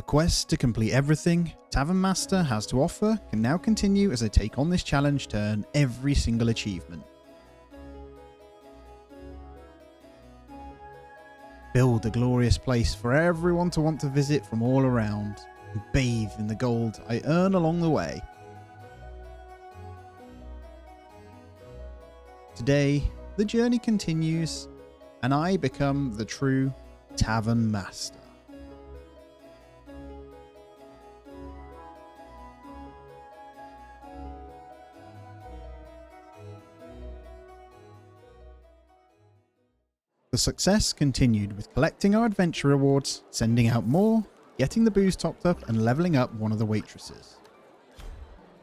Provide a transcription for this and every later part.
quest to complete everything Tavern Master has to offer can now continue as I take on this challenge to earn every single achievement. Build a glorious place for everyone to want to visit from all around, and bathe in the gold I earn along the way. Today, the journey continues, and I become the true Tavern Master. The success continued with collecting our adventure rewards, sending out more, getting the booze topped up, and leveling up one of the waitresses.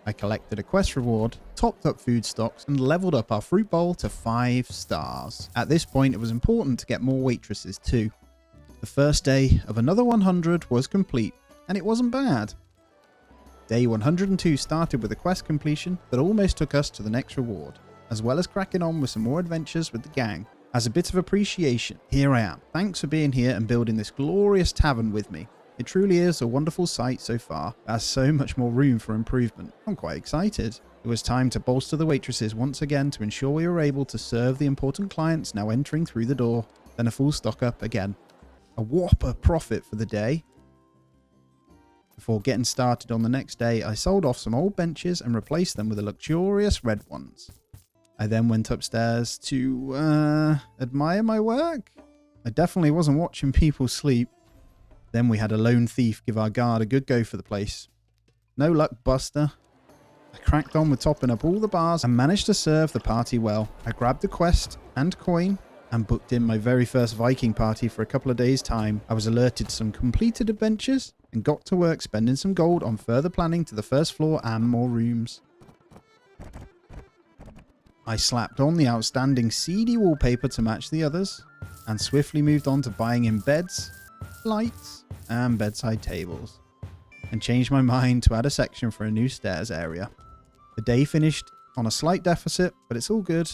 I collected a quest reward, topped up food stocks, and leveled up our fruit bowl to 5 stars. At this point, it was important to get more waitresses too. The first day of another 100 was complete, and it wasn't bad. Day 102 started with a quest completion that almost took us to the next reward, as well as cracking on with some more adventures with the gang. As a bit of appreciation, here I am. Thanks for being here and building this glorious tavern with me. It truly is a wonderful sight so far. There's so much more room for improvement. I'm quite excited. It was time to bolster the waitresses once again to ensure we were able to serve the important clients now entering through the door. Then a full stock up again. A whopper profit for the day. Before getting started on the next day, I sold off some old benches and replaced them with the luxurious red ones. I then went upstairs to admire my work. I definitely wasn't watching people sleep. Then we had a lone thief give our guard a good go for the place. No luck, Buster. I cracked on with topping up all the bars and managed to serve the party well. I grabbed the quest and coin and booked in my very first Viking party for a couple of days' time. I was alerted to some completed adventures and got to work spending some gold on further planning to the first floor and more rooms. I slapped on the outstanding seedy wallpaper to match the others and swiftly moved on to buying in beds, lights and bedside tables, and changed my mind to add a section for a new stairs area. The day finished on a slight deficit, but it's all good.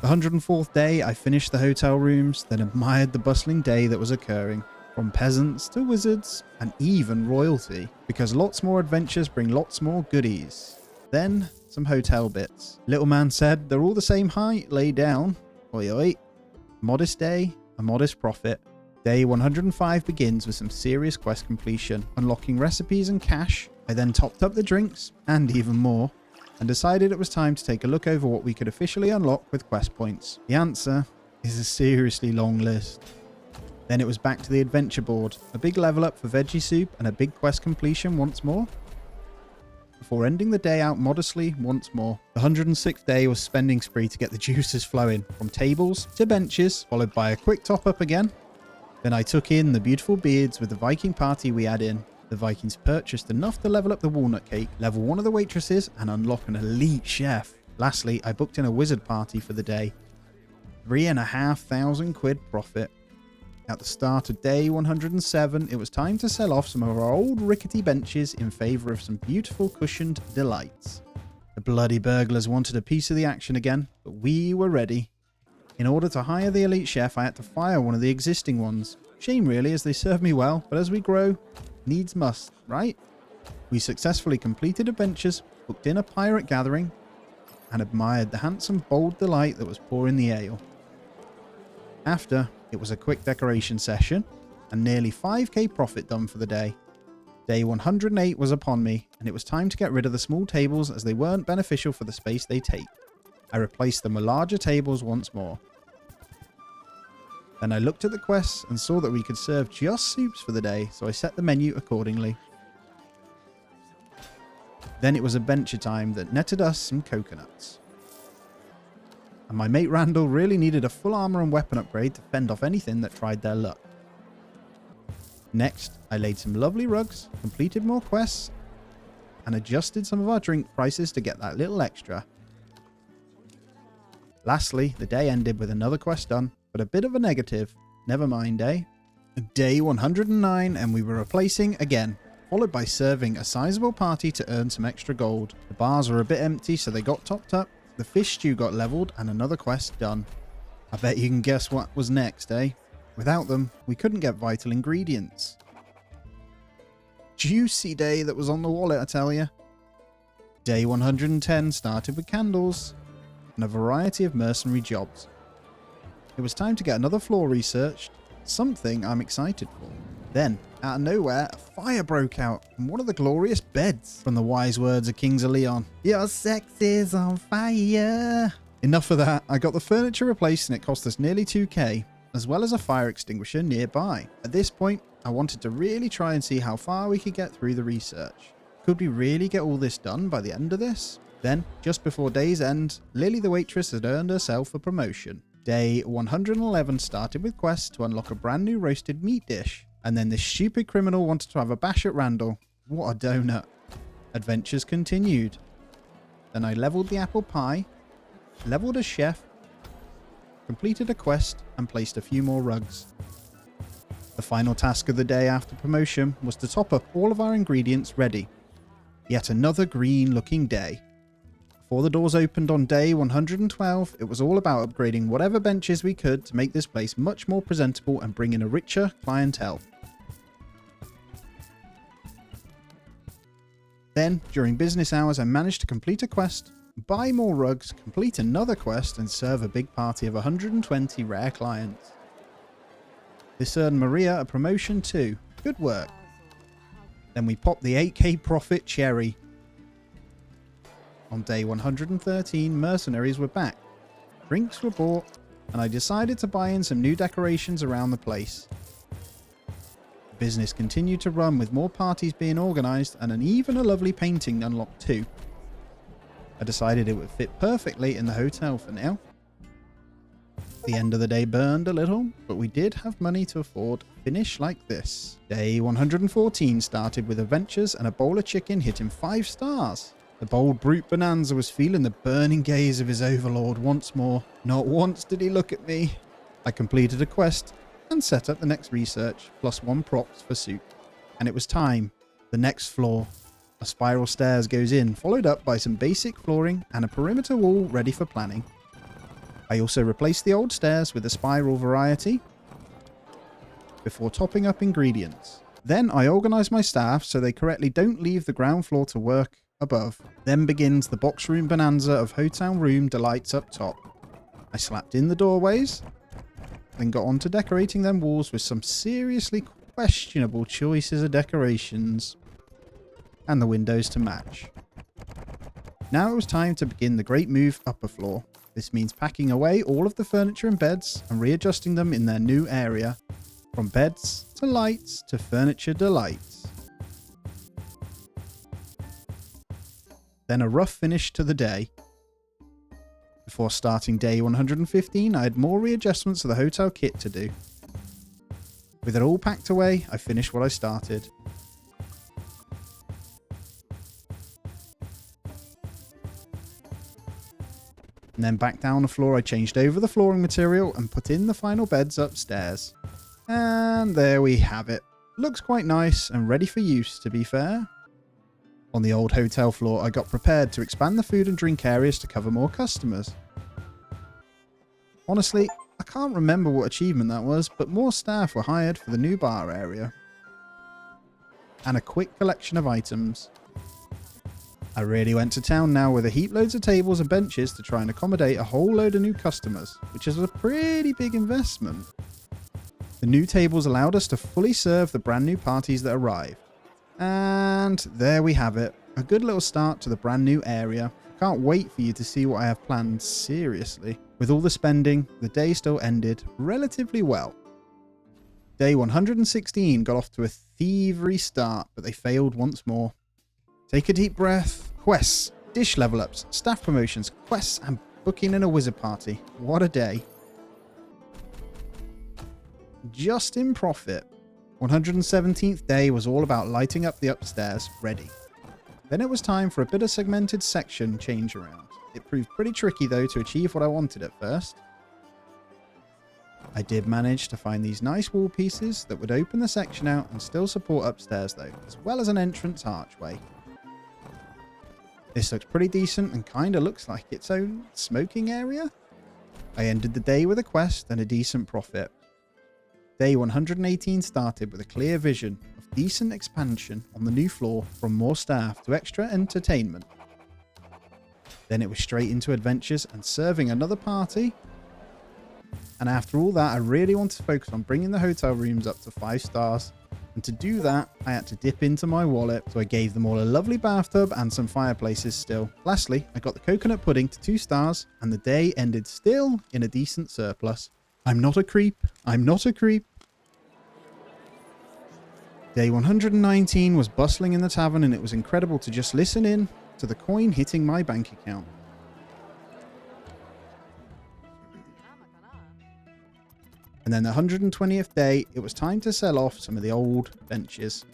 The 104th day I finished the hotel rooms, then admired the bustling day that was occurring, from peasants to wizards and even royalty, because lots more adventures bring lots more goodies. Then some hotel bits. Little man said they're all the same height, lay down. Oi oi. Modest day, a modest profit. Day 105 begins with some serious quest completion, unlocking recipes and cash. I then topped up the drinks, and even more, and decided it was time to take a look over what we could officially unlock with quest points. The answer is a seriously long list. Then it was back to the adventure board, a big level up for veggie soup and a big quest completion once more, before ending the day out modestly once more. The 106th day was spending spree to get the juices flowing, from tables to benches, followed by a quick top up again. Then I took in the beautiful beards with the Viking party we had in. The Vikings purchased enough to level up the walnut cake, level one of the waitresses, and unlock an elite chef. Lastly, I booked in a wizard party for the day. 3,500 quid profit. At the start of day 107, it was time to sell off some of our old rickety benches in favour of some beautiful cushioned delights. The bloody burglars wanted a piece of the action again, but we were ready. In order to hire the elite chef, I had to fire one of the existing ones. Shame really, as they serve me well, but as we grow, needs must, right? We successfully completed adventures, booked in a pirate gathering, and admired the handsome, bold delight that was pouring the ale. After, it was a quick decoration session, and nearly 5k profit done for the day. Day 108 was upon me, and it was time to get rid of the small tables as they weren't beneficial for the space they take. I replaced them with larger tables once more. Then I looked at the quests and saw that we could serve just soups for the day, so I set the menu accordingly. Then it was adventure time that netted us some coconuts. And my mate Randall really needed a full armor and weapon upgrade to fend off anything that tried their luck. Next, I laid some lovely rugs, completed more quests, and adjusted some of our drink prices to get that little extra. Lastly, the day ended with another quest done, but a bit of a negative. Never mind, eh? Day 109, and we were replacing again, followed by serving a sizable party to earn some extra gold. The bars were a bit empty, so they got topped up. The fish stew got leveled and another quest done. I bet you can guess what was next, eh? Without them, we couldn't get vital ingredients. juicy day that was on the wallet, I tell you. Day 110 started with candles and a variety of mercenary jobs. It was time to get another floor researched, something I'm excited for. Then, out of nowhere, a fire broke out in one of the glorious beds, from the wise words of Kings of Leon. Your sex is on fire. Enough of that. I got the furniture replaced and it cost us nearly 2k, as well as a fire extinguisher nearby. At this point, I wanted to really try and see how far we could get through the research. Could we really get all this done by the end of this? Then, just before day's end, Lily the waitress had earned herself a promotion. Day 111 started with quests to unlock a brand new roasted meat dish. And then this stupid criminal wanted to have a bash at Randall. What a donut. Adventures continued. Then I leveled the apple pie, leveled a chef, completed a quest, and placed a few more rugs. The final task of the day after promotion was to top up all of our ingredients ready. Yet another green looking day. Before the doors opened on day 112, it was all about upgrading whatever benches we could to make this place much more presentable and bring in a richer clientele. Then, during business hours, I managed to complete a quest, buy more rugs, complete another quest, and serve a big party of 120 rare clients. This earned Maria a promotion too. Good work. Then we popped the 8k profit cherry. On day 113, mercenaries were back. Drinks were bought, and I decided to buy in some new decorations around the place. The business continued to run with more parties being organised and even a lovely painting unlocked too. I decided it would fit perfectly in the hotel for now. The end of the day burned a little, but we did have money to afford a finish like this. Day 114 started with adventures and a bowl of chicken hitting 5 stars. The bold brute Bonanza was feeling the burning gaze of his overlord once more. Not once did he look at me. I completed a quest and set up the next research, plus 1 props for soup. And it was time. The next floor. A spiral stairs goes in, followed up by some basic flooring and a perimeter wall ready for planning. I also replaced the old stairs with a spiral variety before topping up ingredients. Then I organised my staff so they correctly don't leave the ground floor to work above. Then begins the box room bonanza of hotel room delights up top. I slapped in the doorways, then got on to decorating them walls with some seriously questionable choices of decorations, and the windows to match. Now it was time to begin the great move upper floor. This means packing away all of the furniture and beds and readjusting them in their new area, from beds to lights to furniture delights. Then a rough finish to the day. Before starting day 115, I had more readjustments of the hotel kit to do. With it all packed away, I finished what I started. And then back down the floor, I changed over the flooring material and put in the final beds upstairs. And there we have it. Looks quite nice and ready for use, to be fair. On the old hotel floor, I got prepared to expand the food and drink areas to cover more customers. Honestly, I can't remember what achievement that was, but more staff were hired for the new bar area. And a quick collection of items. I really went to town now with a heap loads of tables and benches to try and accommodate a whole load of new customers, which is a pretty big investment. The new tables allowed us to fully serve the brand new parties that arrived. And there we have it. A good little start to the brand new area. I can't wait for you to see what I have planned, seriously. With all the spending, the day still ended relatively well. Day 116 got off to a thievery start, but they failed once more. Take a deep breath. Quests, dish level ups, staff promotions, quests, and booking in a wizard party. What a day. Just in profit. 117th day was all about lighting up the upstairs, ready. Then it was time for a bit of segmented section change around. It proved pretty tricky though to achieve what I wanted at first. I did manage to find these nice wall pieces that would open the section out and still support upstairs though, as well as an entrance archway. This looks pretty decent and kinda looks like its own smoking area. I ended the day with a quest and a decent profit. Day 118 started with a clear vision of decent expansion on the new floor from more staff to extra entertainment. Then it was straight into adventures and serving another party. And after all that, I really wanted to focus on bringing the hotel rooms up to 5 stars. And to do that, I had to dip into my wallet, so I gave them all a lovely bathtub and some fireplaces still. Lastly, I got the coconut pudding to 2 stars, and the day ended still in a decent surplus. I'm not a creep. I'm not a creep. Day 119 was bustling in the tavern, and it was incredible to just listen in to the coin hitting my bank account. And then the 120th day, it was time to sell off some of the old benches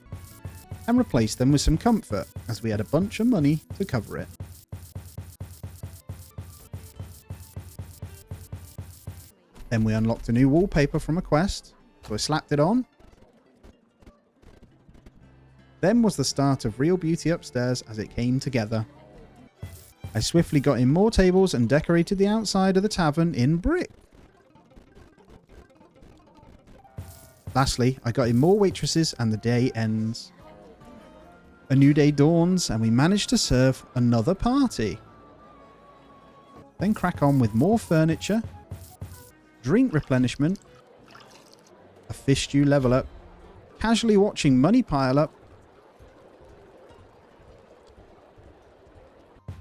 and replace them with some comfort, as we had a bunch of money to cover it. Then we unlocked a new wallpaper from a quest, so I slapped it on. Then was the start of real beauty upstairs as it came together. I swiftly got in more tables and decorated the outside of the tavern in brick. Lastly, I got in more waitresses and the day ends. A new day dawns and we managed to serve another party. Then crack on with more furniture, drink replenishment, a fish stew level up, casually watching money pile up,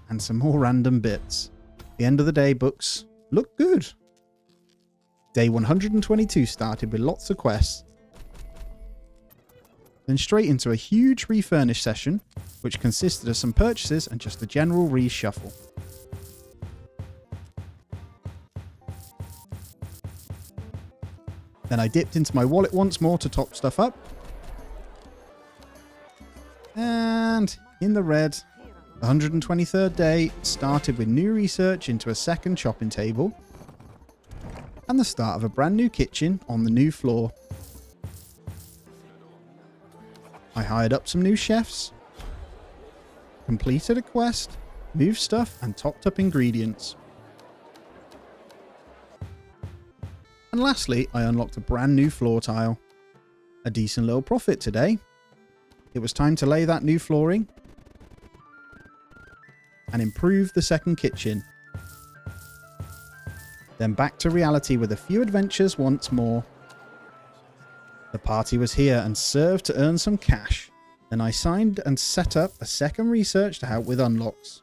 and some more random bits. The end of the day books look good. Day 122 started with lots of quests. Then straight into a huge refurnish session, which consisted of some purchases and just a general reshuffle. Then I dipped into my wallet once more to top stuff up. And in the red, the 123rd day started with new research into a second shopping table and the start of a brand new kitchen on the new floor. I hired up some new chefs, completed a quest, moved stuff and topped up ingredients. And lastly, I unlocked a brand new floor tile. A decent little profit today. It was time to lay that new flooring and improve the second kitchen. Then back to reality with a few adventures once more. The party was here and served to earn some cash. Then I signed and set up a second research to help with unlocks.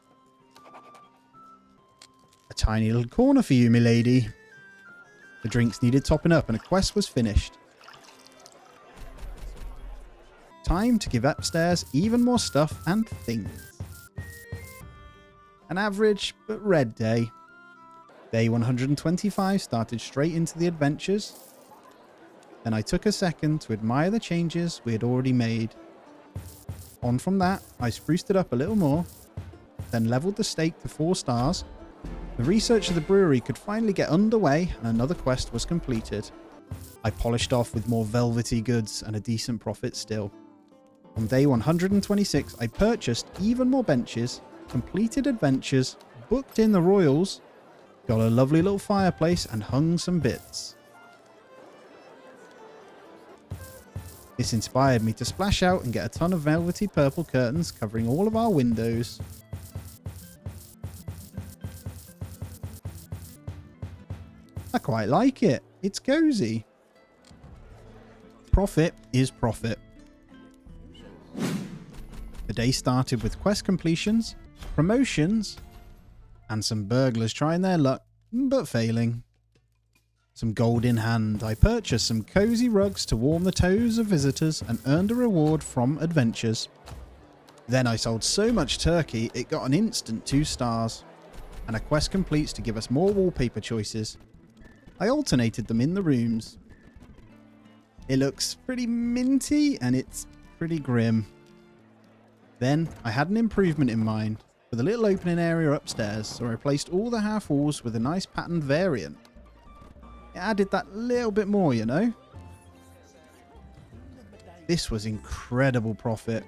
A tiny little corner for you, milady. The drinks needed topping up and a quest was finished. Time to give upstairs even more stuff and things. An average but red day. Day 125 started straight into the adventures. Then I took a second to admire the changes we had already made. On from that, I spruced it up a little more, then leveled the stake to 4 stars. The research of the brewery could finally get underway and another quest was completed. I polished off with more velvety goods and a decent profit still. On day 126, I purchased even more benches, completed adventures, booked in the royals, got a lovely little fireplace and hung some bits. This inspired me to splash out and get a ton of velvety purple curtains covering all of our windows. I quite like it. It's cozy. Profit is profit. The day started with quest completions, promotions, and some burglars trying their luck, but failing. Some gold in hand, I purchased some cozy rugs to warm the toes of visitors and earned a reward from adventures. Then I sold so much turkey it got an instant 2 stars, and a quest completes to give us more wallpaper choices. I alternated them in the rooms. It looks pretty minty and it's pretty grim. Then I had an improvement in mind with a little opening area upstairs, so I replaced all the half walls with a nice patterned variant. It added that little bit more, you know. This was incredible profit.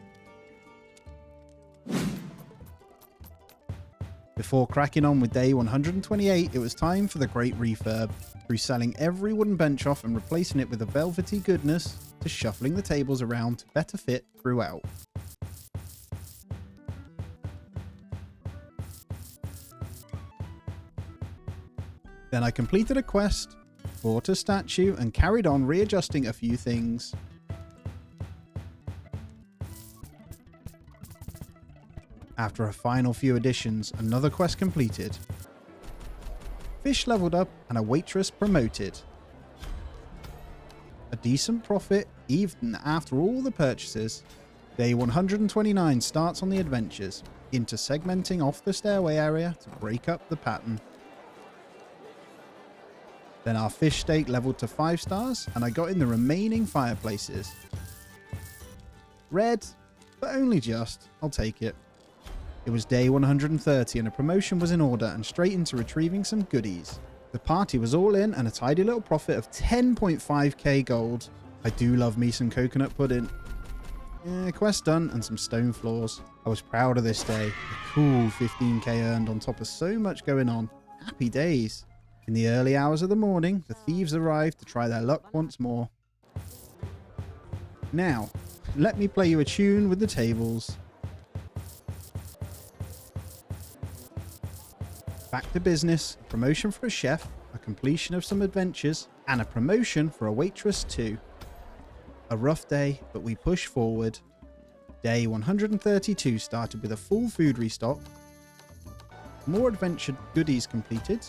Before cracking on with day 128, it was time for the great refurb. Through selling every wooden bench off and replacing it with a velvety goodness to shuffling the tables around to better fit throughout. Then I completed a quest, bought a statue, and carried on readjusting a few things. After a final few additions, another quest completed. Fish leveled up and a waitress promoted. A decent profit even after all the purchases. Day 129 starts on the adventures, into segmenting off the stairway area to break up the pattern. Then our fish steak leveled to 5 stars and I got in the remaining fireplaces. Red, but only just. I'll take it. It was day 130 and a promotion was in order and straight into retrieving some goodies. The party was all in and a tidy little profit of 10.5k gold. I do love me some coconut pudding. Quest done and some stone floors. I was proud of this day. A cool 15k earned on top of so much going on. Happy days. In the early hours of the morning, the thieves arrived to try their luck once more. Now, let me play you a tune with the tables. Back to business, a promotion for a chef, a completion of some adventures, and a promotion for a waitress too. A rough day, but we push forward. Day 132 started with a full food restock, more adventure goodies completed,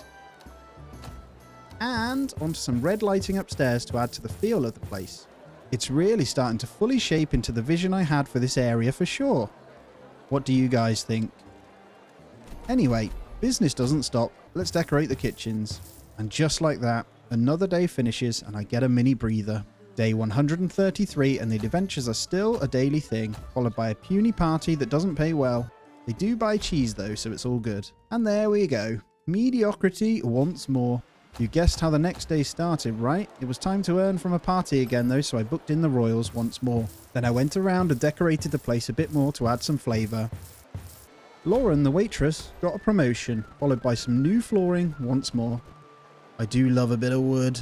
and onto some red lighting upstairs to add to the feel of the place. It's really starting to fully shape into the vision I had for this area for sure. What do you guys think? Anyway, business doesn't stop. Let's decorate the kitchens. And just like that, another day finishes and I get a mini breather. Day 133 and the adventures are still a daily thing, followed by a puny party that doesn't pay well. They do buy cheese though, so it's all good. And there we go. Mediocrity once more. You guessed how the next day started, right? It was time to earn from a party again though, so I booked in the royals once more. Then I went around and decorated the place a bit more to add some flavour. Lauren, the waitress, got a promotion, followed by some new flooring once more. I do love a bit of wood.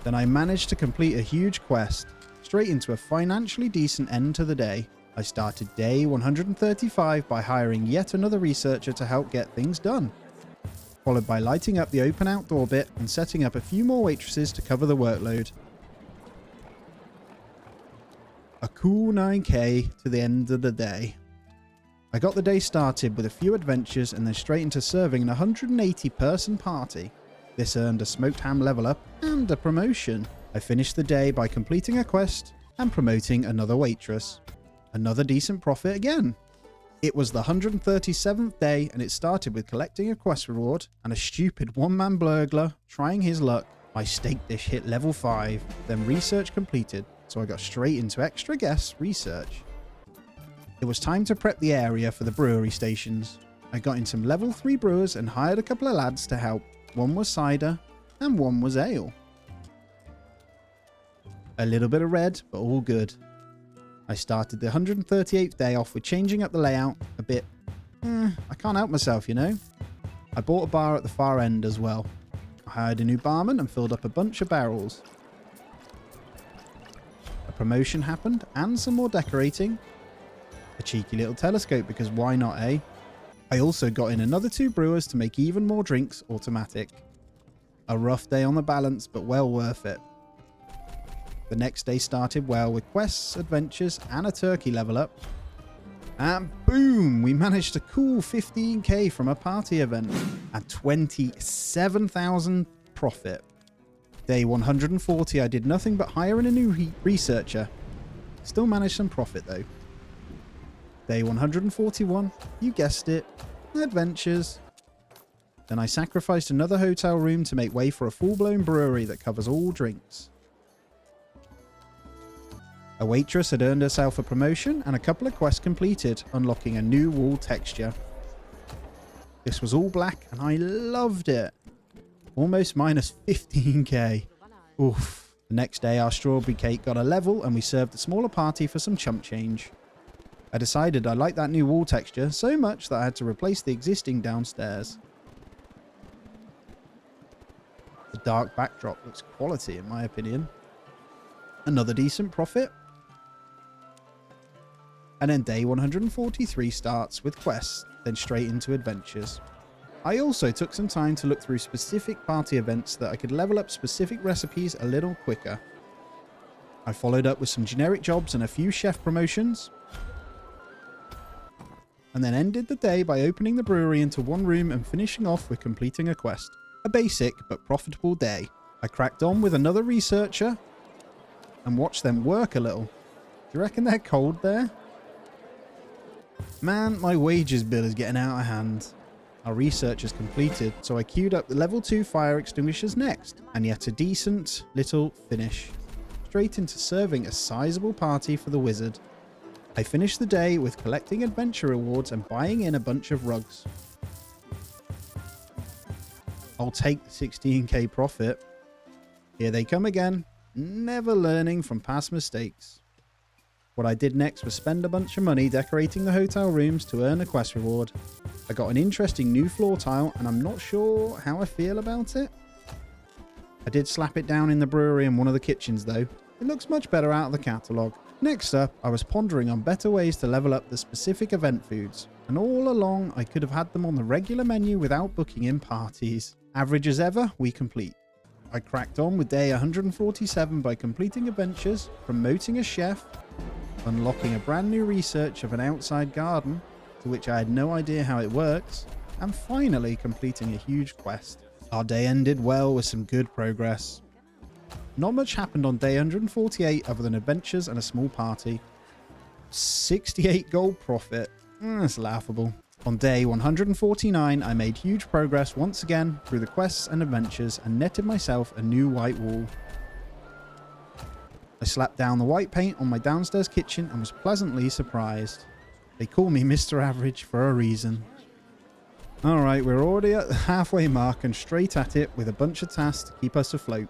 Then I managed to complete a huge quest, straight into a financially decent end to the day. I started day 135 by hiring yet another researcher to help get things done, followed by lighting up the open outdoor bit and setting up a few more waitresses to cover the workload. A cool 9k to the end of the day. I got the day started with a few adventures and then straight into serving an 180 person party. This earned a smoked ham level up and a promotion. I finished the day by completing a quest and promoting another waitress. Another decent profit again. It was the 137th day and it started with collecting a quest reward and a stupid one-man burglar trying his luck. My steak dish hit level 5, then research completed, so I got straight into extra guest research. It was time to prep the area for the brewery stations. I got in some level 3 brewers and hired a couple of lads to help. One was cider and one was ale. A little bit of red, but all good. I started the 138th day off with changing up the layout a bit. I can't help myself, you know. I bought a bar at the far end as well. I hired a new barman and filled up a bunch of barrels. A promotion happened and some more decorating. A cheeky little telescope because why not, eh? I also got in another 2 brewers to make even more drinks automatic. A rough day on the balance, but well worth it. The next day started well with quests, adventures, and a turkey level up. And boom! We managed a cool 15k from a party event and 27,000 profit. Day 140 I did nothing but hire in a new researcher. Still managed some profit though. Day 141, you guessed it, adventures. Then I sacrificed another hotel room to make way for a full-blown brewery that covers all drinks. A waitress had earned herself a promotion and a couple of quests completed, unlocking a new wall texture. This was all black and I loved it. Almost minus 15k. Oof. The next day our strawberry cake got a level and we served a smaller party for some chump change. I decided I liked that new wall texture so much that I had to replace the existing downstairs. The dark backdrop looks quality in my opinion. Another decent profit. And then day 143 starts with quests, then straight into adventures. I also took some time to look through specific party events so that I could level up specific recipes a little quicker. I followed up with some generic jobs and a few chef promotions. And then ended the day by opening the brewery into one room and finishing off with completing a quest. A basic but profitable day. I cracked on with another researcher and watched them work a little. Do you reckon they're cold there? Man, my wages bill is getting out of hand. Our research is completed, so I queued up the level 2 fire extinguishers next, and yet a decent little finish. Straight into serving a sizable party for the wizard. I finished the day with collecting adventure rewards and buying in a bunch of rugs. I'll take the 16k profit. Here they come again, never learning from past mistakes. What I did next was spend a bunch of money decorating the hotel rooms to earn a quest reward. I got an interesting new floor tile and I'm not sure how I feel about it. I did slap it down in the brewery and one of the kitchens though. It looks much better out of the catalogue. Next up, I was pondering on better ways to level up the specific event foods. And all along, I could have had them on the regular menu without booking in parties. Average as ever, we complete. I cracked on with day 147 by completing adventures, promoting a chef, unlocking a brand new research of an outside garden, to which I had no idea how it works, and finally completing a huge quest. Our day ended well with some good progress. Not much happened on day 148 other than adventures and a small party. 68 gold profit. That's laughable. On day 149, I made huge progress once again through the quests and adventures and netted myself a new white wall. I slapped down the white paint on my downstairs kitchen and was pleasantly surprised. They call me Mr. Average for a reason. Alright, we're already at the halfway mark and straight at it with a bunch of tasks to keep us afloat.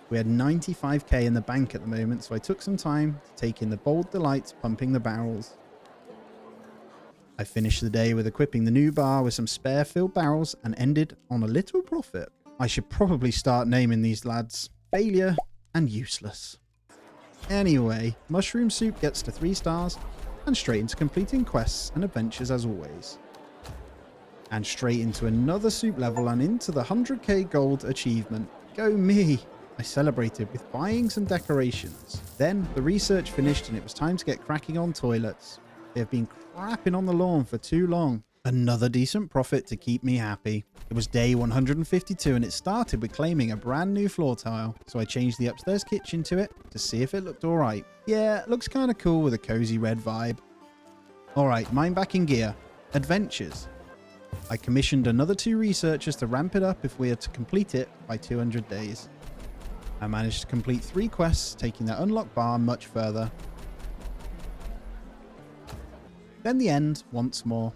We had 95k in the bank at the moment, so I took some time to take in the bold delights pumping the barrels. I finished the day with equipping the new bar with some spare filled barrels and ended on a little profit. I should probably start naming these lads Failure and Useless. Anyway, mushroom soup gets to 3 stars and straight into completing quests and adventures as always. And straight into another soup level and into the 100k gold achievement. Go me! I celebrated with buying some decorations. Then the research finished and it was time to get cracking on toilets. They have been crapping on the lawn for too long. Another decent profit to keep me happy. It was day 152 and it started with claiming a brand new floor tile, so I changed the upstairs kitchen to it to see if it looked alright. Yeah, it looks kind of cool with a cozy red vibe. Alright, mine back in gear. Adventures. I commissioned another 2 researchers to ramp it up if we are to complete it by 200 days. I managed to complete 3 quests, taking that unlock bar much further. Then the end once more.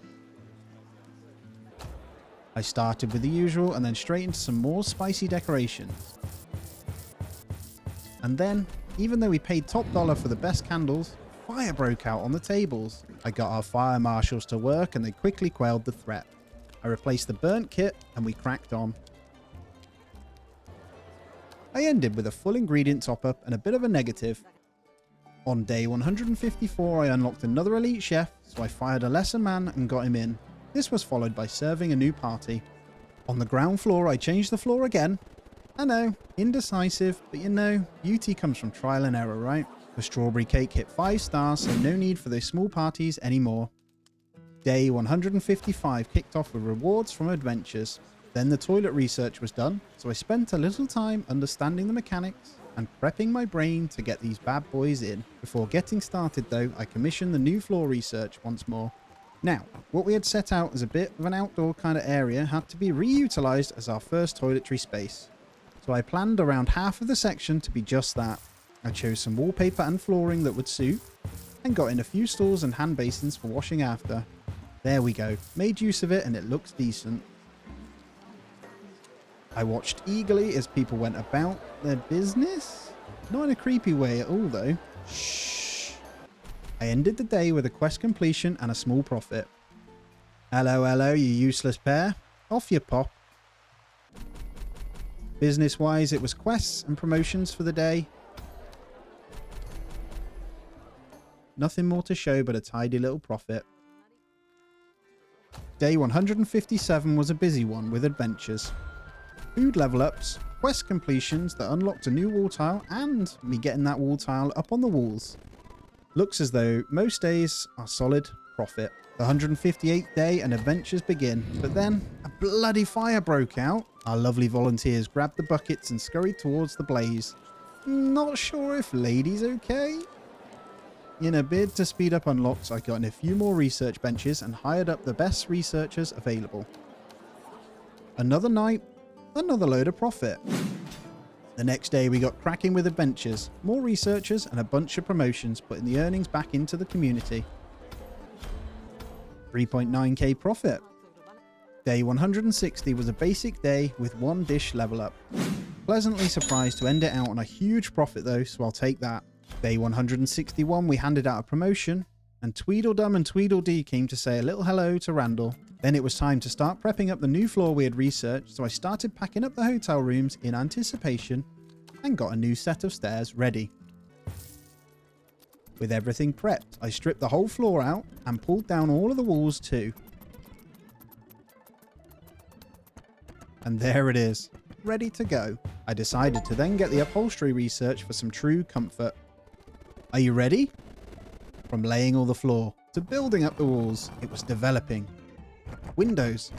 I started with the usual and then straight into some more spicy decorations. And then, even though we paid top dollar for the best candles, fire broke out on the tables. I got our fire marshals to work and they quickly quelled the threat. I replaced the burnt kit and we cracked on. I ended with a full ingredient top up and a bit of a negative. On day 154 I unlocked another elite chef, so I fired a lesser man and got him in. This was followed by serving a new party. On the ground floor I changed the floor again. I know, indecisive, but you know, beauty comes from trial and error, right? The strawberry cake hit 5 stars, so no need for those small parties anymore. Day 155 kicked off with rewards from adventures. Then the toilet research was done, so I spent a little time understanding the mechanics and prepping my brain to get these bad boys in. Before getting started though, I commissioned the new floor research once more. Now, what we had set out as a bit of an outdoor kind of area had to be reutilised as our first toiletry space. So I planned around half of the section to be just that. I chose some wallpaper and flooring that would suit, and got in a few stools and hand basins for washing after. There we go, made use of it and it looks decent. I watched eagerly as people went about their business. Not in a creepy way at all though. Shh. I ended the day with a quest completion and a small profit. Hello, hello, you useless pair. Off you pop. Business-wise, it was quests and promotions for the day. Nothing more to show but a tidy little profit. Day 157 was a busy one with adventures. Food level ups, quest completions that unlocked a new wall tile, and me getting that wall tile up on the walls. Looks as though most days are solid profit. The 158th day and adventures begin, but then a bloody fire broke out. Our lovely volunteers grabbed the buckets and scurried towards the blaze. Not sure if lady's okay? In a bid to speed up unlocks, I got in a few more research benches and hired up the best researchers available. Another night, another load of profit. The next day we got cracking with adventures, more researchers and a bunch of promotions, putting the earnings back into the community. 3.9k profit. Day 160 was a basic day with one dish level up. Pleasantly surprised to end it out on a huge profit though, so I'll take that. Day 161 we handed out a promotion, and Tweedledum and Tweedledee came to say a little hello to Randall. Then it was time to start prepping up the new floor we had researched, so I started packing up the hotel rooms in anticipation and got a new set of stairs ready. With everything prepped, I stripped the whole floor out and pulled down all of the walls too. And there it is, ready to go. I decided to then get the upholstery research for some true comfort. Are you ready? From laying all the floor to building up the walls, it was developing. Windows.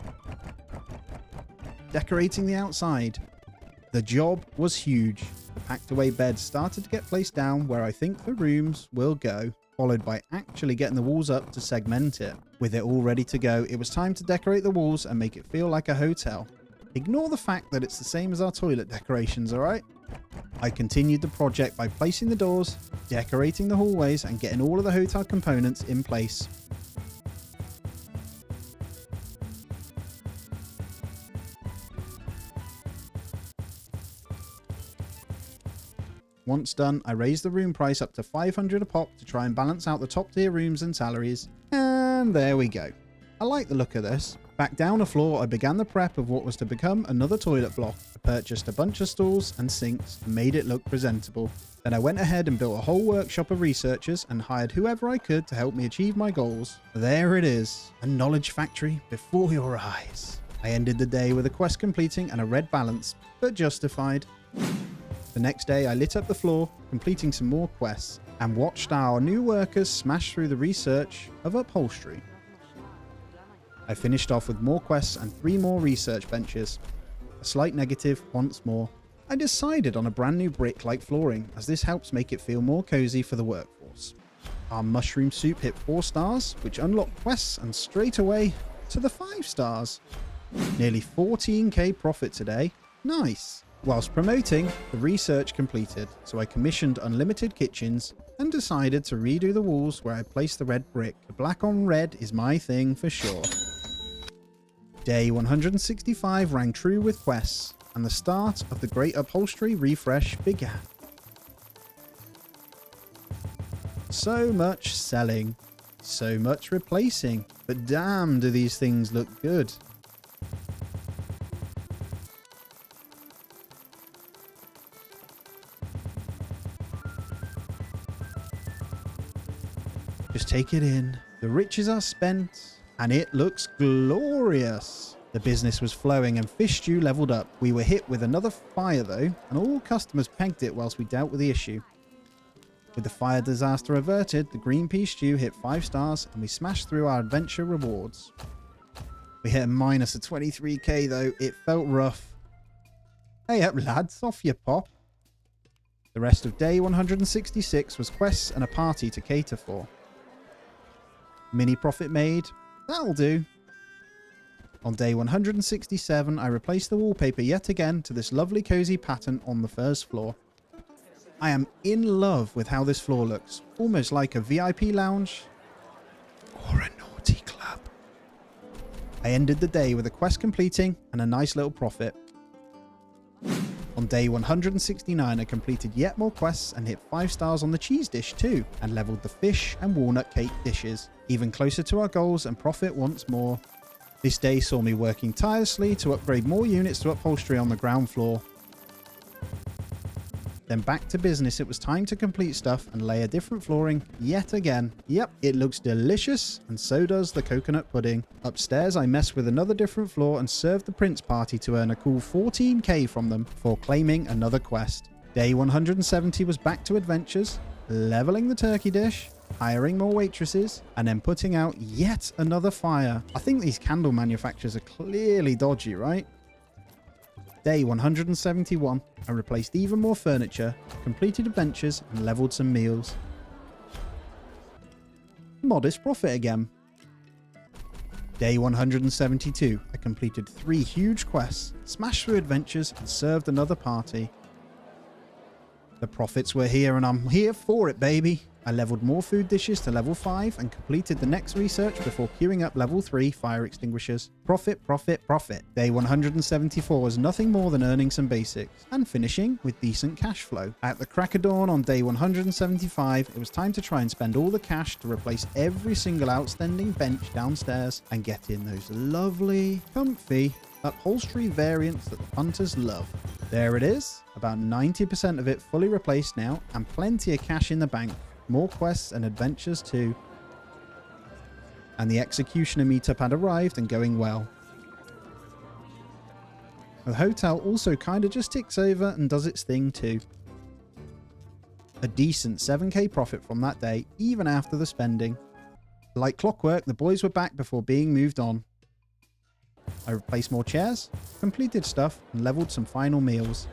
Decorating the outside. The job was huge. The packed away beds started to get placed down where I think the rooms will go, followed by actually getting the walls up to segment it. With it all ready to go, it was time to decorate the walls and make it feel like a hotel. Ignore the fact that it's the same as our toilet decorations, alright? I continued the project by placing the doors, decorating the hallways, and getting all of the hotel components in place. Once done, I raised the room price up to 500 a pop to try and balance out the top tier rooms and salaries. And there we go. I like the look of this. Back down the floor, I began the prep of what was to become another toilet block. I purchased a bunch of stools and sinks and made it look presentable. Then I went ahead and built a whole workshop of researchers and hired whoever I could to help me achieve my goals. There it is, a knowledge factory before your eyes. I ended the day with a quest completing and a red balance, but justified. The next day I lit up the floor, completing some more quests, and watched our new workers smash through the research of Upholstery. I finished off with more quests and 3 more research benches. A slight negative once more. I decided on a brand new brick-like flooring, as this helps make it feel more cozy for the workforce. Our mushroom soup hit 4 stars, which unlocked quests, and straight away to the 5 stars. Nearly 14k profit today. Nice. Whilst promoting, the research completed, so I commissioned unlimited kitchens and decided to redo the walls where I placed the red brick. Black on red is my thing for sure. Day 165 rang true with quests, and the start of the Great Upholstery refresh began. So much selling, so much replacing, but damn do these things look good. Just take it in. The riches are spent, and it looks glorious. The business was flowing and fish stew leveled up. We were hit with another fire though, and all customers pegged it whilst we dealt with the issue. With the fire disaster averted, the green pea stew hit 5 stars, and we smashed through our adventure rewards. We hit a minus of 23k though. It felt rough. Hey up lads, off you pop. The rest of day 166 was quests and a party to cater for. Mini profit made. That'll do. On day 167, I replaced the wallpaper yet again to this lovely cozy pattern on the first floor. I am in love with how this floor looks, almost like a VIP lounge or a naughty club. I ended the day with a quest completing and a nice little profit. On day 169, I completed yet more quests and hit 5 stars on the cheese dish too, and leveled the fish and walnut cake dishes, even closer to our goals and profit once more. This day saw me working tirelessly to upgrade more units to upholstery on the ground floor. Then back to business, it was time to complete stuff and lay a different flooring yet again. Yep, it looks delicious, and so does the coconut pudding. Upstairs, I messed with another different floor and served the Prince Party to earn a cool 14k from them for claiming another quest. Day 170 was back to adventures, leveling the turkey dish, hiring more waitresses, and then putting out yet another fire. I think these candle manufacturers are clearly dodgy, right? Day 171, I replaced even more furniture, completed adventures, and leveled some meals. Modest profit again. Day 172, I completed 3 huge quests, smashed through adventures, and served another party. The profits were here, and I'm here for it, baby. I leveled more food dishes to level 5 and completed the next research before queuing up level 3 fire extinguishers. Profit, profit, profit. Day 174 was nothing more than earning some basics and finishing with decent cash flow. At the crack of dawn on day 175, it was time to try and spend all the cash to replace every single outstanding bench downstairs and get in those lovely, comfy upholstery variants that the punters love. There it is, about 90% of it fully replaced now and plenty of cash in the bank. More quests and adventures too. And the executioner meetup had arrived and going well. The hotel also kind of just ticks over and does its thing too. A decent 7k profit from that day, even after the spending. Like clockwork, the boys were back before being moved on. I replaced more chairs, completed stuff, and leveled some final meals.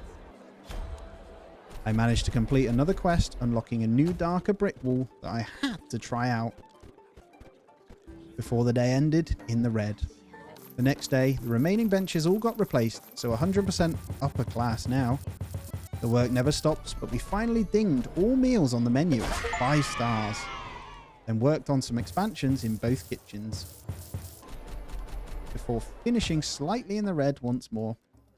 I managed to complete another quest, unlocking a new darker brick wall that I had to try out. Before the day ended in the red. The next day, the remaining benches all got replaced, so 100% upper class now. The work never stops, but we finally dinged all meals on the menu at 5 stars. Then worked on some expansions in both kitchens. Before finishing slightly in the red once more.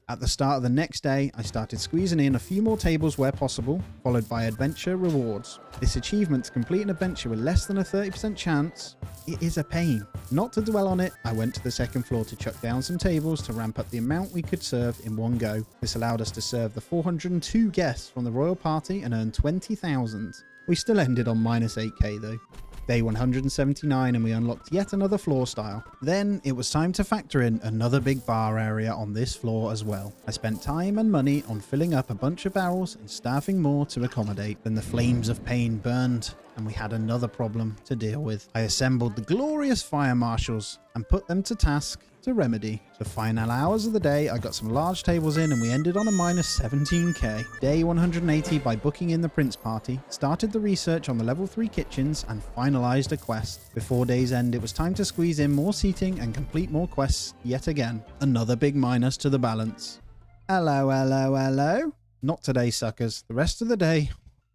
At the start of the next day, I started squeezing in a few more tables where possible, followed by adventure rewards. This achievement to complete an adventure with less than a 30% chance, it is a pain. Not to dwell on it, I went to the second floor to chuck down some tables to ramp up the amount we could serve in one go. This allowed us to serve the 402 guests from the royal party and earn 20,000. We still ended on minus 8k though. Day 179 and we unlocked yet another floor style. Then it was time to factor in another big bar area on this floor as well. I spent time and money on filling up a bunch of barrels and staffing more to accommodate. Then the flames of pain burned and we had another problem to deal with. I assembled the glorious fire marshals and put them to task to remedy. The final hours of the day, I got some large tables in and we ended on a minus 17k. Day 180 by booking in the Prince Party, started the research on the level 3 kitchens and finalized a quest. Before day's end, it was time to squeeze in more seating and complete more quests yet again. Another big minus to the balance. Hello, hello, hello. Not today, suckers. The rest of the day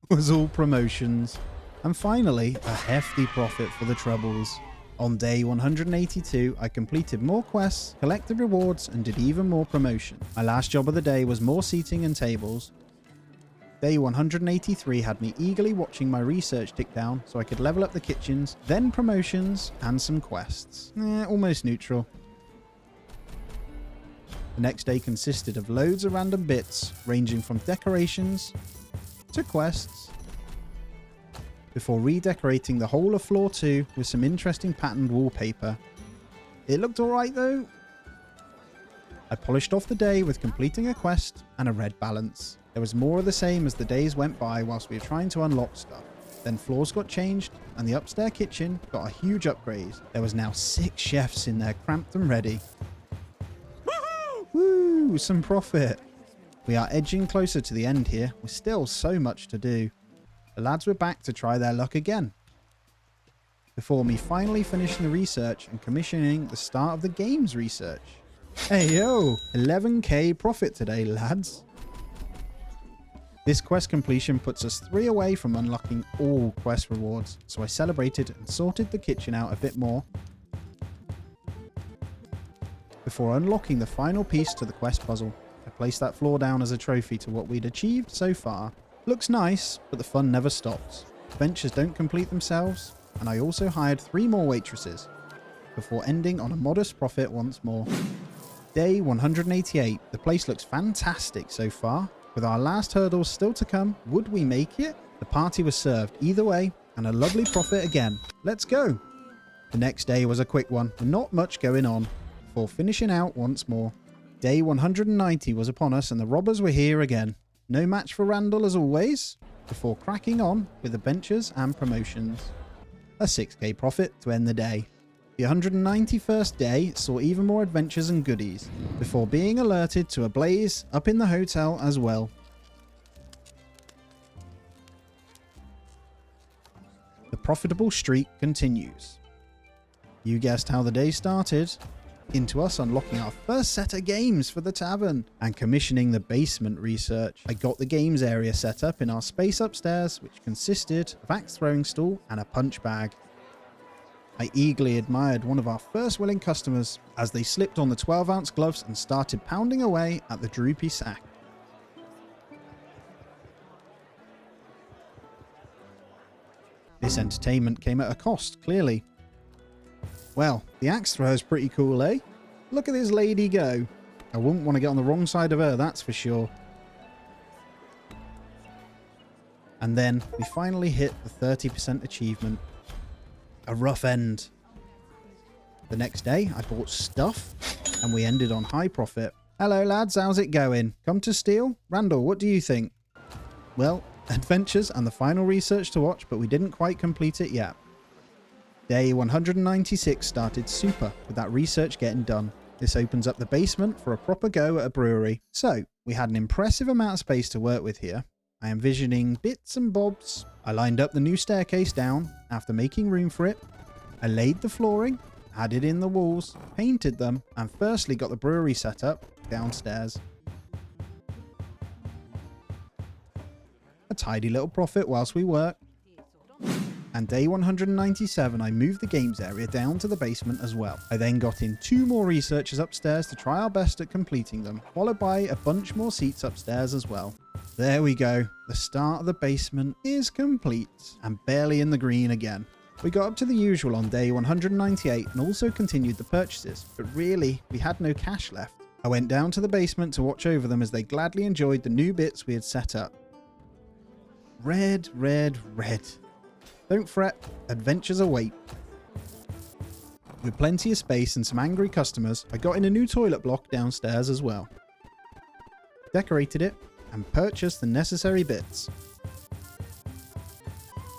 was all promotions. And finally, a hefty profit for the troubles. On day 182, I completed more quests, collected rewards, and did even more promotion. My last job of the day was more seating and tables. Day 183 had me eagerly watching my research tick down so I could level up the kitchens, then promotions, and some quests. Almost neutral. The next day consisted of loads of random bits, ranging from decorations to quests, before redecorating the whole of floor 2 with some interesting patterned wallpaper. It looked alright though. I polished off the day with completing a quest and a red balance. There was more of the same as the days went by whilst we were trying to unlock stuff. Then floors got changed and the upstairs kitchen got a huge upgrade. There was now 6 chefs in there cramped and ready. Woo! Some profit. We are edging closer to the end here, with still so much to do. The lads were back to try their luck again. Before me finally finishing the research and commissioning the start of the game's research. Hey yo, 11k profit today, lads. This quest completion puts us 3 away from unlocking all quest rewards, so I celebrated and sorted the kitchen out a bit more before unlocking the final piece to the quest puzzle. I placed that floor down as a trophy to what we'd achieved so far. Looks nice, but the fun never stops. Adventures don't complete themselves, and I also hired 3 more waitresses, before ending on a modest profit once more. Day 188. The place looks fantastic so far. With our last hurdles still to come, would we make it? The party was served either way, and a lovely profit again. Let's go! The next day was a quick one, with not much going on, before finishing out once more. Day 190 was upon us, and the robbers were here again. No match for Randall as always, before cracking on with adventures and promotions. A 6k profit to end the day. The 191st day saw even more adventures and goodies, before being alerted to a blaze up in the hotel as well. The profitable streak continues. You guessed how the day started. Into us unlocking our first set of games for the tavern and commissioning the basement research. I got the games area set up in our space upstairs, which consisted of axe throwing stool and a punch bag. I eagerly admired one of our first willing customers as they slipped on the 12-ounce gloves and started pounding away at the droopy sack. This entertainment came at a cost, clearly. Well, the axe throw is pretty cool, eh? Look at this lady go. I wouldn't want to get on the wrong side of her, that's for sure. And then we finally hit the 30% achievement. A rough end. The next day, I bought stuff, and we ended on high profit. Hello lads, how's it going? Come to steal? Randall, what do you think? Well, adventures and the final research to watch, but we didn't quite complete it yet. Day 196 started super with that research getting done. This opens up the basement for a proper go at a brewery. So, we had an impressive amount of space to work with here. I am envisioning bits and bobs. I lined up the new staircase down after making room for it. I laid the flooring, added in the walls, painted them, and firstly got the brewery set up downstairs. A tidy little profit whilst we work. And day 197 I moved the games area down to the basement as well. I then got in 2 more researchers upstairs to try our best at completing them, followed by a bunch more seats upstairs as well. There we go, the start of the basement is complete and barely in the green again. We got up to the usual on day 198 and also continued the purchases, but really we had no cash left. I went down to the basement to watch over them as they gladly enjoyed the new bits we had set up. Red, red, red. Don't fret, adventures await. With plenty of space and some angry customers, I got in a new toilet block downstairs as well. Decorated it and purchased the necessary bits.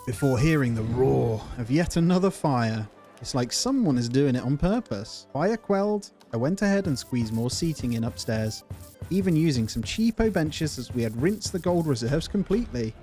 Before hearing the roar of yet another fire, it's like someone is doing it on purpose. Fire quelled, I went ahead and squeezed more seating in upstairs, even using some cheapo benches as we had rinsed the gold reserves completely.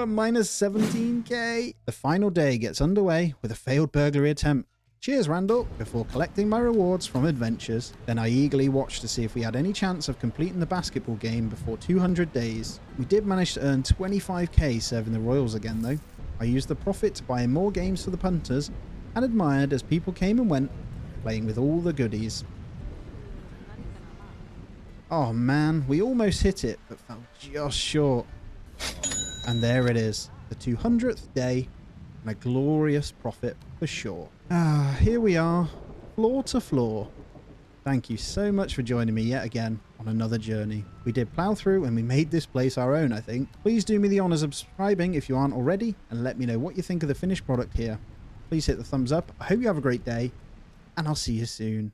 Minus 17k. The final day gets underway with a failed burglary attempt. Cheers, Randall, before collecting my rewards from adventures. Then I eagerly watched to see if we had any chance of completing the basketball game before 200 days. We did manage to earn 25k serving the Royals again though. I used the profit to buy more games for the punters and admired as people came and went, playing with all the goodies. Oh man, we almost hit it, but fell just short. And there it is, the 200th day, and a glorious profit for sure. Here we are, floor to floor. Thank you so much for joining me yet again on another journey. We did plow through and we made this place our own, I think. Please do me the honours of subscribing if you aren't already, and let me know what you think of the finished product here. Please hit the thumbs up. I hope you have a great day, and I'll see you soon.